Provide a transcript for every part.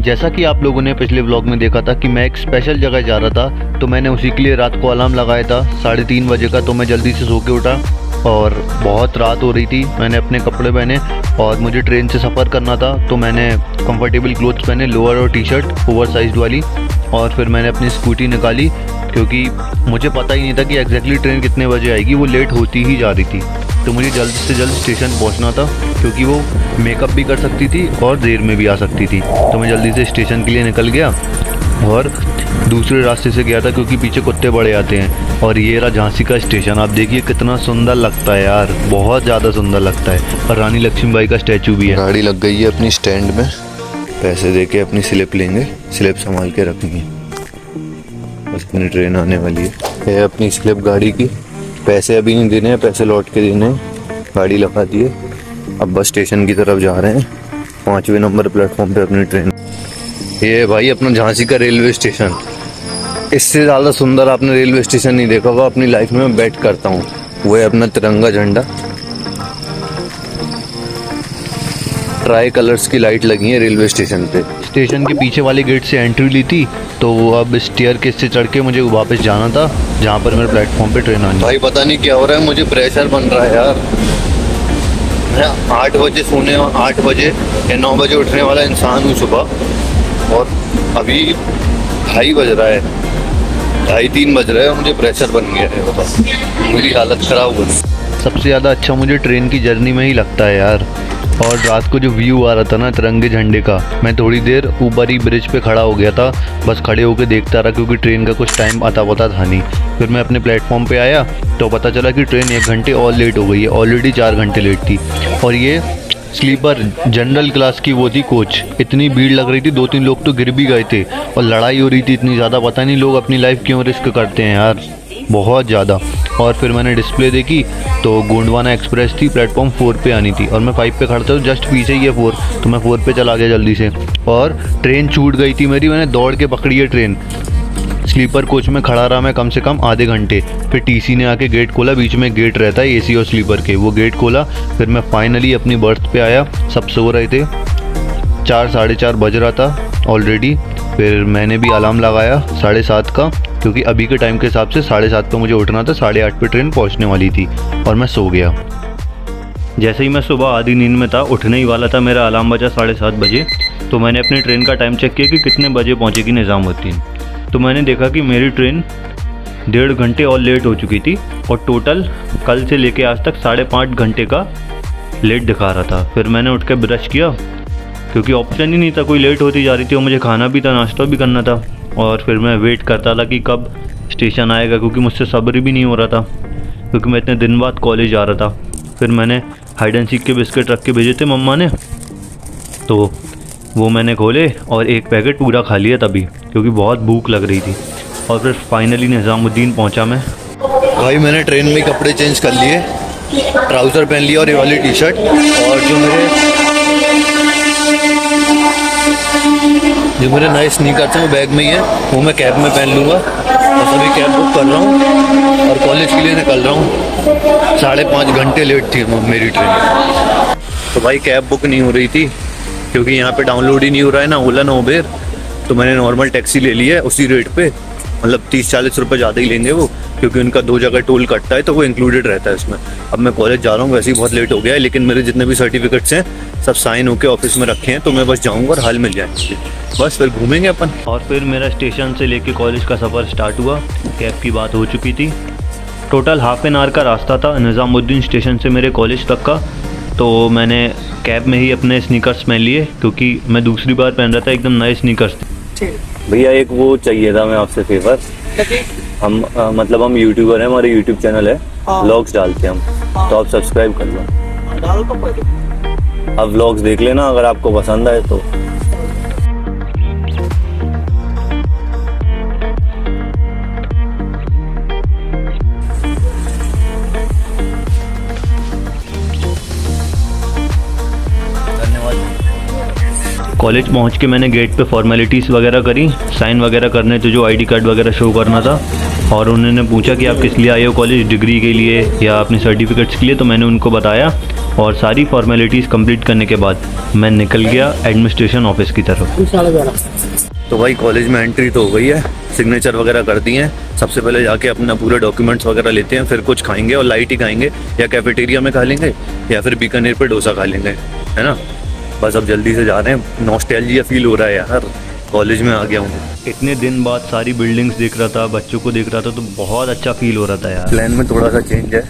जैसा कि आप लोगों ने पिछले व्लॉग में देखा था कि मैं एक स्पेशल जगह जा रहा था, तो मैंने उसी के लिए रात को अलार्म लगाया था 3:30 बजे का। तो मैं जल्दी से सो के उठा और बहुत रात हो रही थी। मैंने अपने कपड़े पहने और मुझे ट्रेन से सफ़र करना था, तो मैंने कंफर्टेबल क्लोथ्स पहने, लोअर और टी शर्ट ओवर साइज वाली। और फिर मैंने अपनी स्कूटी निकाली क्योंकि मुझे पता ही नहीं था कि एग्जैक्टली ट्रेन कितने बजे आएगी, वो लेट होती ही जा रही थी। तो मुझे जल्द से जल्द स्टेशन पहुंचना था क्योंकि वो मेकअप भी कर सकती थी और देर में भी आ सकती थी। तो मैं जल्दी से स्टेशन के लिए निकल गया और दूसरे रास्ते से गया था क्योंकि पीछे कुत्ते बड़े आते हैं। और ये रहा झांसी का स्टेशन। आप देखिए कितना सुंदर लगता है यार, बहुत ज़्यादा सुंदर लगता है। और रानी लक्ष्मीबाई का स्टैचू भी है। गाड़ी लग गई है अपनी स्टैंड में, पैसे दे के अपनी स्लिप लेंगे, स्लिप संभाल के रखेंगे, बस अपनी ट्रेन आने वाली है। अपनी स्लिप गाड़ी की, पैसे अभी नहीं देने हैं, पैसे लौट के देने हैं। गाड़ी लगा दिए, अब बस स्टेशन की तरफ जा रहे हैं। 5वें नंबर प्लेटफॉर्म पे अपनी ट्रेन। ये भाई अपना झांसी का रेलवे स्टेशन, इससे ज़्यादा सुंदर आपने रेलवे स्टेशन नहीं देखा होगा अपनी लाइफ में। मैं बैठ करता हूँ, वो है अपना तिरंगा झंडा, ट्राई कलर्स की लाइट लगी है रेलवे स्टेशन पे। स्टेशन के पीछे वाले गेट से एंट्री ली थी, तो अब स्टेयरकेस से चढ़ के मुझे वापस जाना था जहाँ पर मेरे प्लेटफॉर्म पे ट्रेन आनी। भाई पता नहीं क्या हो रहा है, मुझे प्रेशर बन रहा है यार। मैं 8 बजे सोने और 8 बजे या 9 बजे उठने वाला इंसान हूँ सुबह, और अभी 2:30 बज रहा है, 2:30-3 बज रहा है और मुझे प्रेशर बन गया है। बताओ, मेरी हालत ख़राब हो रही है। सबसे ज़्यादा अच्छा मुझे ट्रेन की जर्नी में ही लगता है यार। और रात को जो व्यू आ रहा था ना तिरंगे झंडे का, मैं थोड़ी देर ऊपर ही ब्रिज पे खड़ा हो गया था, बस खड़े होकर देखता रहा क्योंकि ट्रेन का कुछ टाइम आता पता था नहीं। फिर मैं अपने प्लेटफॉर्म पे आया तो पता चला कि ट्रेन 1 घंटे और लेट हो गई है, ऑलरेडी 4 घंटे लेट थी। और ये स्लीपर जनरल क्लास की वो थी कोच। इतनी भीड़ लग रही थी, 2-3 लोग तो गिर भी गए थे और लड़ाई हो रही थी इतनी ज़्यादा। पता नहीं लोग अपनी लाइफ क्यों रिस्क करते हैं यार, बहुत ज़्यादा। और फिर मैंने डिस्प्ले देखी तो गोंडवाना एक्सप्रेस थी, प्लेटफॉर्म 4 पे आनी थी और मैं 5 पे खड़ा था, जस्ट पीछे ही है 4। तो मैं 4 पे चला गया जल्दी से और ट्रेन छूट गई थी मेरी। मैंने दौड़ के पकड़ी है ट्रेन। स्लीपर कोच में खड़ा रहा मैं कम से कम आधे घंटे। फिर टीसी ने आके गेट खोला, बीच में गेट रहता है एसी और स्लीपर के, वो गेट खोला। फिर मैं फाइनली अपनी बर्थ पे आया, सब सो रहे थे, 4-4:30 बज रहा था ऑलरेडी। फिर मैंने भी अलार्म लगाया 7:30 का, क्योंकि अभी के टाइम के हिसाब से 7:30 पे मुझे उठना था, 8:30 पे ट्रेन पहुंचने वाली थी। और मैं सो गया। जैसे ही मैं सुबह आधी नींद में था, उठने ही वाला था, मेरा अलार्म बजा 7:30 बजे। तो मैंने अपनी ट्रेन का टाइम चेक किया कि कितने बजे पहुंचेगी निज़ामुद्दीन। तो मैंने देखा कि मेरी ट्रेन 1.5 घंटे और लेट हो चुकी थी और टोटल कल से लेके आज तक 5.5 घंटे का लेट दिखा रहा था। फिर मैंने उठ के ब्रश किया क्योंकि ऑप्शन ही नहीं था, कोई लेट होती जा रही थी और मुझे खाना भी था, नाश्ता भी करना था। और फिर मैं वेट करता था कि कब स्टेशन आएगा, क्योंकि मुझसे सब्र भी नहीं हो रहा था, क्योंकि मैं इतने दिन बाद कॉलेज जा रहा था। फिर मैंने हाइड एंड सीक के बिस्किट रख के भेजे थे मम्मा ने, तो वो मैंने खोले और एक पैकेट पूरा खा लिया तभी, क्योंकि बहुत भूख लग रही थी। और फिर फाइनली निज़ामुद्दीन पहुंचा मैं। भाई मैंने ट्रेन में कपड़े चेंज कर लिए, ट्राउज़र पहन लिया और ये वाली टी शर्ट, और जो मेरे नए स्नीकर्स हैं वो बैग में ही है, वो मैं कैब में पहन लूँगा। और अभी कैब बुक कर रहा हूँ और कॉलेज के लिए निकल रहा हूँ। 5.5 घंटे लेट थी मेरी ट्रेन। तो भाई कैब बुक नहीं हो रही थी क्योंकि यहाँ पे डाउनलोड ही नहीं हो रहा है ना ओला ना उबेर। तो मैंने नॉर्मल टैक्सी ले ली है उसी रेट पे, मतलब 30-40 रुपये ज़्यादा ही लेंगे वो, क्योंकि उनका 2 जगह टोल कटता है तो वो इंक्लूडेड रहता है इसमें। अब मैं कॉलेज जा रहा हूँ, वैसे ही बहुत लेट हो गया है, लेकिन मेरे जितने भी सर्टिफिकेट्स हैं सब साइन होके ऑफिस में रखे हैं, तो मैं बस जाऊँगा और हाल मिल जाएंगे, बस फिर घूमेंगे अपन। और फिर मेरा स्टेशन से लेके कॉलेज का सफ़र स्टार्ट हुआ। कैब की बात हो चुकी थी। टोटल हाफ एन आवर का रास्ता था निज़ामुद्दीन स्टेशन से मेरे कॉलेज तक का। तो मैंने कैब में ही अपने स्नीकर्स पहन लिए, क्योंकि मैं दूसरी बार पहन रहा था, एकदम नए स्नीकर्स थे। भैया एक वो चाहिए था मैं आपसे फेवर। हम मतलब हम यूट्यूबर हैं, हमारे यूट्यूब चैनल है, व्लॉग्स डालते हैं हम, तो आप सब्सक्राइब कर लो। अब व्लॉग्स देख लेना, अगर आपको पसंद आए तो। कॉलेज पहुंच के मैंने गेट पे फॉर्मेलिटीज़ वगैरह करी, साइन वगैरह करने थे, जो आईडी कार्ड वगैरह शो करना था। और उन्होंने पूछा कि आप किस लिए आए हो कॉलेज, डिग्री के लिए या अपने सर्टिफिकेट्स के लिए। तो मैंने उनको बताया और सारी फॉर्मेलिटीज़ कंप्लीट करने के बाद मैं निकल गया एडमिनिस्ट्रेशन ऑफिस की तरफ। तो भाई कॉलेज में एंट्री तो हो गई है, सिग्नेचर वगैरह कर दिए हैं। सबसे पहले जाके अपना पूरे डॉक्यूमेंट्स वगैरह लेते हैं, फिर कुछ खाएंगे और लाइट ही खाएंगे, या कैफेटेरिया में खा लेंगे या फिर बीकानेर पे डोसा खा लेंगे, है ना। बस अब जल्दी से जा रहे हैं, नॉस्टैल्जिया फील हो रहा है यार, कॉलेज में आ गया हूँ। इतने दिन बाद सारी बिल्डिंग्स देख रहा था, बच्चों को देख रहा था, तो बहुत अच्छा फील हो रहा था यार। प्लान में थोड़ा सा चेंज है,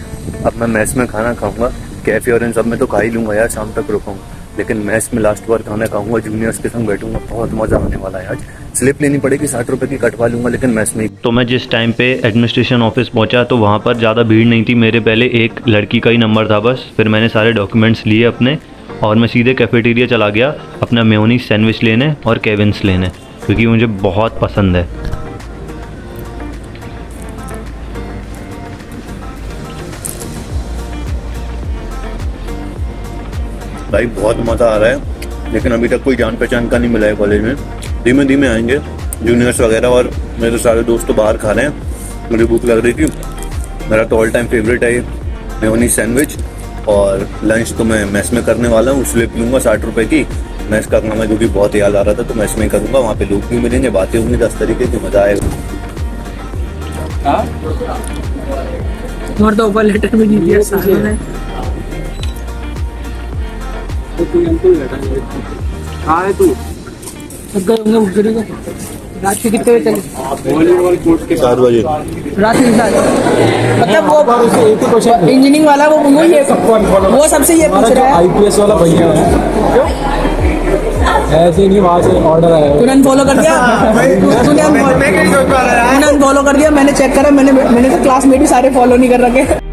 अब मैं मेस में खाना खाऊंगा, कैफे और इन सब में तो खा ही लूँगा यार, शाम तक रुकूंगा, लेकिन मेस में लास्ट बार खाना खाऊंगा, जूनियर्स के संग बैठूंगा, बहुत मजा आने वाला है। आज स्लिप लेनी पड़ेगी, 60 रुपए की कटवा लूंगा, लेकिन मेस में। तो मैं जिस टाइम पे एडमिनिस्ट्रेशन ऑफिस पहुंचा तो वहाँ पर ज़्यादा भीड़ नहीं थी, मेरे पहले एक लड़की का ही नंबर था बस। फिर मैंने सारे डॉक्यूमेंट्स लिए अपने और मैं सीधे कैफेटेरिया चला गया अपना मेयोनीज सैंडविच लेने और केविन्स लेने, क्योंकि मुझे बहुत पसंद है। भाई बहुत मज़ा आ रहा है, लेकिन अभी तक कोई जान पहचान का नहीं मिला है कॉलेज में। धीमे धीमे आएंगे जूनियर्स वगैरह, और मेरे सारे दोस्त तो बाहर खा रहे हैं, मुझे भूख लग रही थी। मेरा तो ऑल टाइम फेवरेट है ये मेयोनीज सैंडविच, और लंच तो मैं मेस में करने वाला हूँ, स्लिप लूँगा 60 रुपए की। मेस का काम है क्योंकि बहुत याद आ रहा था, तो मेस में ही करूँगा, वहाँ पे लोग भी मिलेंगे, बातें होंगी 10 तरीके की, मज़ा आएगा। तो ऊपर लेटर भी नहीं दिया रात के कितने बजे चले? 7 बजे रात के 7। मतलब वो इंजीनियरिंग वाला वो सबसे ये पूछ रहा है, IPS वाला भैया ऐसे नहीं, वहाँ से ऑर्डर आया, तूने अनफॉलो कर दिया, तूने अनफॉलो कर दिया। मैंने चेक करा, मैंने तो क्लासमेट भी सारे फॉलो नहीं कर रखे।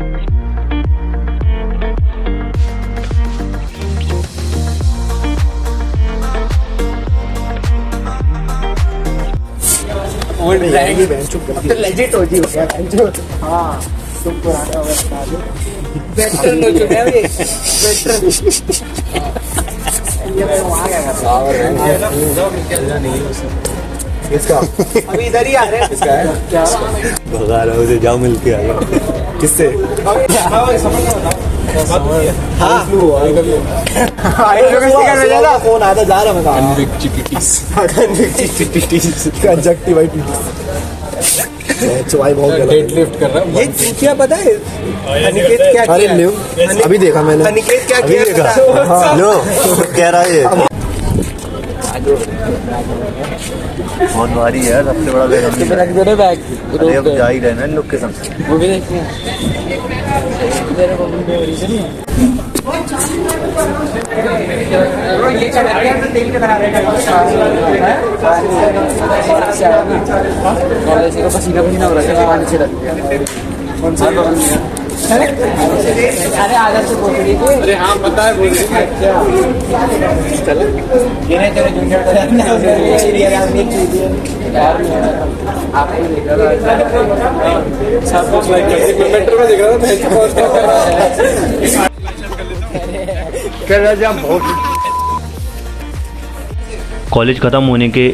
लेजिट हो जी, हाँ तुम पुराने हो गए, वेटरन हो चुके हैं ये, इसका अभी इधर ही आ रहे हैं। क्या भगा रहा है, जाओ मिल के आएगा। किससे? हाँ फोन आया था, जा रहा मैं डेडलिफ्ट कर रहा हूँ। ये क्या पता है अनिकेत क्या? अरे अभी देखा मैंने, अनिकेत क्या किया? लो कह रहा है बहुत भारी है, सबसे बड़ा बैग। अरे अब जा ही रहना इन लोग के संग। वो भी देखते हैं पसीना पसीना हो रहा है। अरे आदत से बोल रही थी। अरे हाँ पता है, बोल रही कॉलेज ख़त्म होने के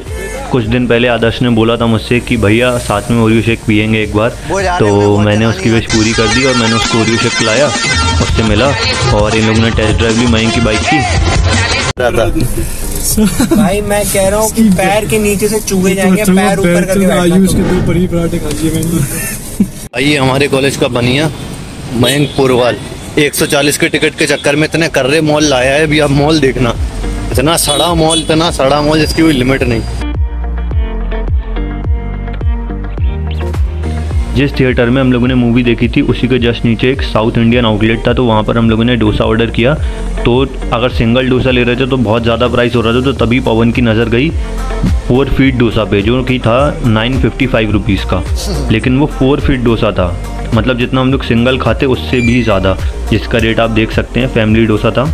कुछ दिन पहले आदर्श ने बोला था मुझसे कि भैया साथ में ओरियो शेक पियेंगे एक बार, तो मैंने उसकी विश पूरी कर दी और मैंने उसको ओरियो शेक पिलाया, उससे मिला और इन लोगों ने टेस्ट ड्राइव ली मयंक की बाइक की। भाई मैं कह रहा हूँ कि पैर के नीचे से चूहे जाएंगे, पैर ऊपर करके आयुष के ऊपर ही पराठे खा लिए मैंने। भाई ये हमारे कॉलेज का बनिया मयंक पुरवाल 140 के टिकट के चक्कर में इतने कर्रे मॉल लाया है। अभी आप मॉल देखना, इतना सड़ा मॉल जिसकी कोई लिमिट नहीं। जिस थिएटर में हम लोगों ने मूवी देखी थी उसी के जस्ट नीचे एक साउथ इंडियन आउटलेट था, तो वहाँ पर हम लोगों ने डोसा ऑर्डर किया। तो अगर सिंगल डोसा ले रहे थे तो बहुत ज़्यादा प्राइस हो रहा था, तो तभी पवन की नज़र गई 4 फीट डोसा पे, जो कि था 955 रुपीज़ का, लेकिन वो 4 फीट डोसा था, मतलब जितना हम लोग सिंगल खाते उससे भी ज़्यादा, जिसका रेट आप देख सकते हैं। फैमिली डोसा था,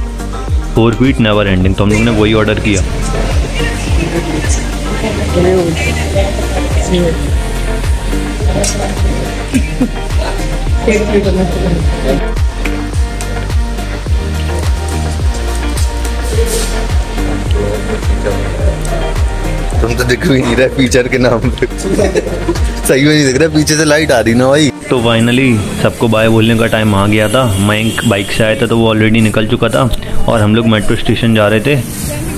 4 फीट नेवर एंडिंग, तो हम लोगों ने वही ऑर्डर किया। तुम तो दिख भी नहीं रहा फीचर के नाम पे। सही में नहीं दिख रहा, पीछे से लाइट आ रही ना भाई। तो फाइनली सबको बाय बोलने का टाइम आ गया था। मयंक बाइक से आया था तो वो ऑलरेडी निकल चुका था और हम लोग मेट्रो स्टेशन जा रहे थे।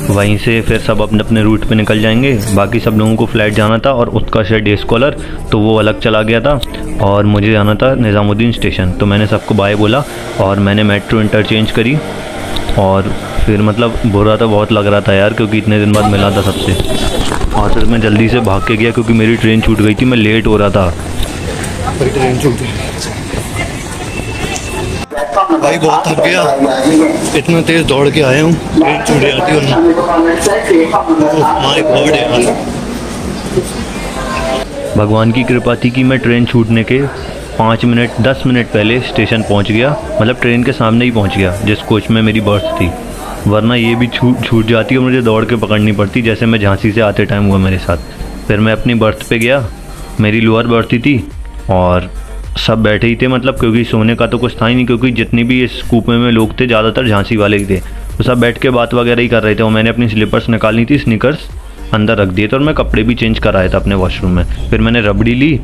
वहीं से फिर सब अपने अपने रूट पे निकल जाएंगे। बाकी सब लोगों को फ्लाइट जाना था और उत्कर्ष डे स्कॉलर तो वो अलग चला गया था और मुझे जाना था निज़ामुद्दीन स्टेशन। तो मैंने सबको बाय बोला और मैंने मेट्रो इंटरचेंज करी और फिर मतलब बुरा तो बहुत लग रहा था यार, क्योंकि इतने दिन बाद मिला था सबसे। और फिर मैं जल्दी से भाग के गया क्योंकि मेरी ट्रेन छूट गई थी, मैं लेट हो रहा था। ट्रेन छूट गई भाई, बहुत थक गया, इतना तेज दौड़ के आया हूँ, ट्रेन छूट जाती है। माय गॉड यार, भगवान की कृपा थी कि मैं ट्रेन छूटने के 10 मिनट पहले स्टेशन पहुंच गया। मतलब ट्रेन के सामने ही पहुंच गया जिस कोच में मेरी बर्थ थी, वरना ये भी छूट जाती और मुझे दौड़ के पकड़नी पड़ती, जैसे मैं झांसी से आते टाइम हुआ मेरे साथ। फिर मैं अपनी बर्थ पे गया, मेरी लोअर बर्थ थी और सब बैठे ही थे, मतलब क्योंकि सोने का तो कुछ था ही नहीं, क्योंकि जितनी भी इस कूपे में लोग थे ज़्यादातर झांसी वाले ही थे। तो सब बैठ के बात वगैरह ही कर रहे थे और मैंने अपनी स्लीपर्स निकालनी थी, स्नीकर्स अंदर रख दिए थे और मैं कपड़े भी चेंज कराया था अपने वॉशरूम में। फिर मैंने रबड़ी ली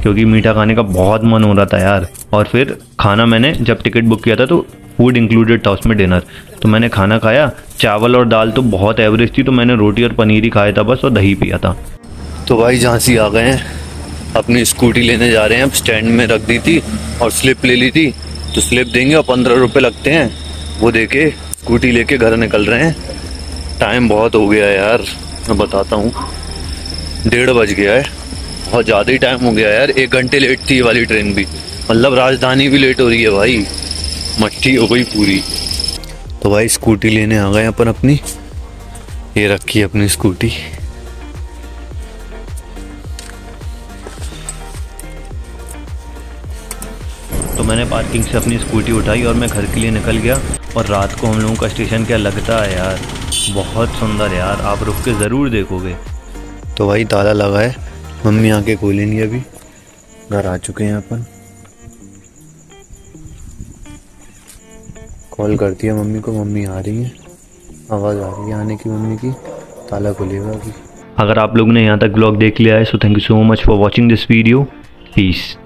क्योंकि मीठा खाने का बहुत मन हो रहा था यार। और फिर खाना मैंने जब टिकट बुक किया था तो फूड इंक्लूडेड था उसमें, डिनर। तो मैंने खाना खाया, चावल और दाल तो बहुत एवरेज थी, तो मैंने रोटी और पनीर ही खाया था बस, और दही पिया था। तो भाई झांसी आ गए हैं, अपनी स्कूटी लेने जा रहे हैं। अब स्टैंड में रख दी थी और स्लिप ले ली थी, तो स्लिप देंगे और 15 रुपये लगते हैं, वो देके स्कूटी लेके घर निकल रहे हैं। टाइम बहुत हो गया यार, मैं बताता हूँ, 1:30 बज गया है, बहुत ज़्यादा ही टाइम हो गया यार। 1 घंटे लेट थी ये वाली ट्रेन भी, मतलब राजधानी भी लेट हो रही है भाई, मट्टी हो गई पूरी। तो भाई स्कूटी लेने आ गए अपन अपनी, ये रखी है अपनी स्कूटी। तो मैंने पार्किंग से अपनी स्कूटी उठाई और मैं घर के लिए निकल गया। और रात को हम लोगों का स्टेशन क्या लगता है यार, बहुत सुंदर यार, आप रुक के ज़रूर देखोगे। तो भाई ताला लगा है, मम्मी आके खोलेंगी, अभी घर आ चुके हैं अपन। कॉल करती है मम्मी को, मम्मी आ रही है, आवाज़ आ रही है आने की मम्मी की, ताला खुलेगा अभी। अगर आप लोग ने यहाँ तक ब्लॉग देख लिया है so thank you so much for watching this video, piece.